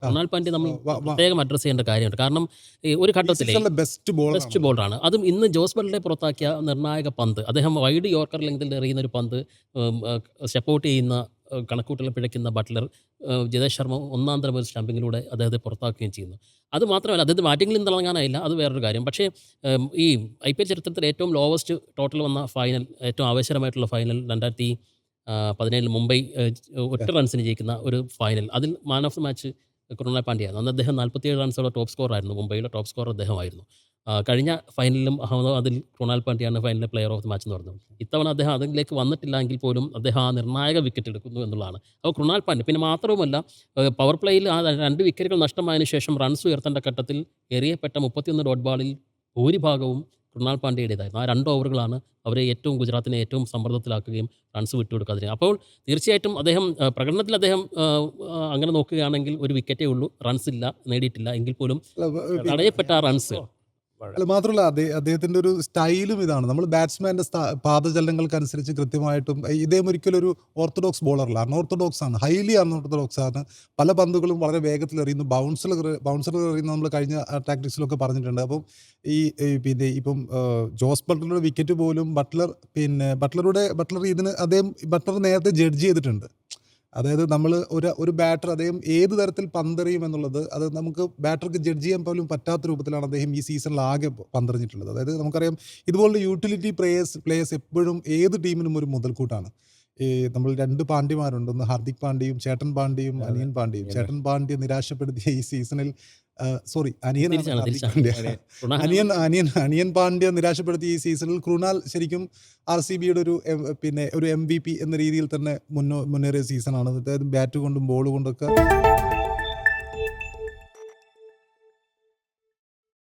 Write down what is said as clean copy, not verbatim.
കൃണാൽ പാണ്ഡ്യ നമ്മൾ വ വ പ്രത്യേകം അഡ്രസ്സ് ചെയ്യേണ്ട കാര്യമുണ്ട്. കാരണം ഈ ഒരു ഈ ഘട്ടത്തിലെ സീസണിലെ ബെസ്റ്റ് ബെസ്റ്റ് ബോളറാണ്. ബോളറാണ്. അതും ഇന്ന് ജോസ് ബട്ട്ലറെ പുറത്താക്കിയ നിർണായക പന്ത്, അദ്ദേഹം വൈഡ് യോർക്കർ ലെങ്തിൽ എറിയുന്ന ഒരു പന്ത് സ്റ്റെപ്പ് ഔട്ട് ചെയ്യുന്ന കണക്കൂട്ടൽ പിഴയ്ക്കുന്ന ബട്ട്ലർ ജിതേഷ് ശർമ്മ ഒന്നാം തരം ഒരു സ്റ്റമ്പിങ്ങിലൂടെ അദ്ദേഹത്തെ പുറത്താക്കുകയും ചെയ്യുന്നു. അത് മാത്രമല്ല അദ്ദേഹത്തെ ബാറ്റിംഗിൽ നിന്ന് തിളങ്ങാനായില്ല, അത് വേറൊരു കാര്യം. പക്ഷേ ഈ IPL ചരിത്രത്തിൽ ഏറ്റവും ലോവസ്റ്റ് ടോട്ടൽ വന്ന ഫൈനൽ, ഏറ്റവും ആവേശകരമായിട്ടുള്ള ഫൈനൽ 2017 മുംബൈ ഒറ്റ റൺസിന് ജയിക്കുന്ന ഒരു ഫൈനൽ, അതിൽ man of the match Krunal പാണ്ഡ്യയായിരുന്നു. അന്ന് അദ്ദേഹം 47 റൺസോടെ ടോപ്പ് സ്കോറായിരുന്നു. മുംബൈയിലെ ടോപ്പ് സ്കോറർ അദ്ദേഹമായിരുന്നു. കഴിഞ്ഞ ഫൈനലിലും അഹമ്മദാബാദിൽ കൃണാൽ പാണ്ഡ്യയാണ് ഫൈനലിലെ പ്ലെയർ ഓഫ് ദി മാച്ച് എന്ന് പറഞ്ഞത്. ഇത്തവണ അദ്ദേഹം അതിലേക്ക് വന്നിട്ടില്ല എങ്കിൽ പോലും അദ്ദേഹം ആ നിർണായക വിക്കറ്റ് എടുക്കുന്നു എന്നുള്ളതാണ്. അപ്പോൾ കൃണാൽ പാണ്ഡ്യ പിന്നെ മാത്രവുമല്ല, പവർ പ്ലേയിൽ ആ 2 വിക്കറ്റുകൾ നഷ്ടമായതിനു ശേഷം റൺസ് ഉയർത്തേണ്ട ഘട്ടത്തിൽ എറിയപ്പെട്ട 31 ഡോട്ട് ബാളിൽ ഭൂരിഭാഗവും കൃണാൽ പാണ്ഡ്യയുടേതായിരുന്നു. ആ 2 ഓവറുകളാണ് അവരെ ഗുജറാത്തിനെ ഏറ്റവും സമ്മർദ്ദത്തിലാക്കുകയും റൺസ് വിട്ടുകൊടുക്കാതിരിക്കുക. അപ്പോൾ തീർച്ചയായിട്ടും അദ്ദേഹം പ്രകടനത്തിൽ അദ്ദേഹം അങ്ങനെ നോക്കുകയാണെങ്കിൽ ഒരു വിക്കറ്റേ ഉള്ളൂ, റൺസ് ഇല്ല, നേടിയിട്ടില്ല എങ്കിൽ പോലും തടയപ്പെട്ട ആ റൺസ്. അല്ല, മാത്രമല്ല അദ്ദേഹത്തിന്റെ ഒരു സ്റ്റൈലും ഇതാണ്. നമ്മൾ ബാറ്റ്സ്മാന്റെ പാദചലനങ്ങൾക്കനുസരിച്ച് കൃത്യമായിട്ടും ഇദ്ദേഹം ഒരിക്കലും ഒരു ഓർത്തഡോക്സ് ബോളറല്ല, അൺഓർത്തഡോക്സ് ആണ്, ഹൈലി അൺഓർത്തഡോക്സ് ആണ്. പല പന്തുകളും വളരെ വേഗത്തിൽ എറിയുന്നു, ബൗൺസർ എറിയുന്നു, നമ്മൾ കഴിഞ്ഞ ടാക്ടിക്സിലൊക്കെ പറഞ്ഞിട്ടുണ്ട്. അപ്പം പിന്നെ ഇപ്പം ജോസ് ബട്ട്ലറുടെ വിക്കറ്റ് പോലും ബട്ട്ലർ ബട്ട്ലർ നേരത്തെ ജഡ്ജ് ചെയ്തിട്ടുണ്ട്. അതായത് നമ്മൾ ഒരു ബാറ്റർ അദ്ദേഹം ഏത് തരത്തിൽ പന്തെറിയും എന്നുള്ളത് അത് നമുക്ക് ബാറ്റർക്ക് ജഡ്ജ് ചെയ്യാൻ പോലും പറ്റാത്ത രൂപത്തിലാണ് അദ്ദേഹം ഈ സീസണിൽ ആകെ പന്തെറിഞ്ഞിട്ടുള്ളത്. അതായത് നമുക്കറിയാം, ഇതുപോലുള്ള യൂട്ടിലിറ്റി പ്ലേയേഴ്സ് എപ്പോഴും ഏത് ടീമിനും ഒരു മുതൽക്കൂട്ടാണ്. നമ്മൾ 2 പാണ്ഡ്യമാരുണ്ട്, ഒന്ന് ഹാർദിക് പാണ്ഡ്യയും ചേട്ടൻ പാണ്ഡ്യയും അനിയൻ പാണ്ഡ്യയും. ചേട്ടൻ പാണ്ഡ്യ നിരാശപ്പെടുത്തിയ ഈ സീസണിൽ അനിയൻ പാണ്ഡ്യ നിരാശപ്പെടുത്തിയ ഈ സീസണിൽ കൃണാൽ ശരിക്കും RCBയുടെ ഒരു MVP എന്ന രീതിയിൽ തന്നെ മുന്നേറിയ സീസണാണ്. അതായത് ബാറ്റ് കൊണ്ടും ബോൾ കൊണ്ടൊക്കെ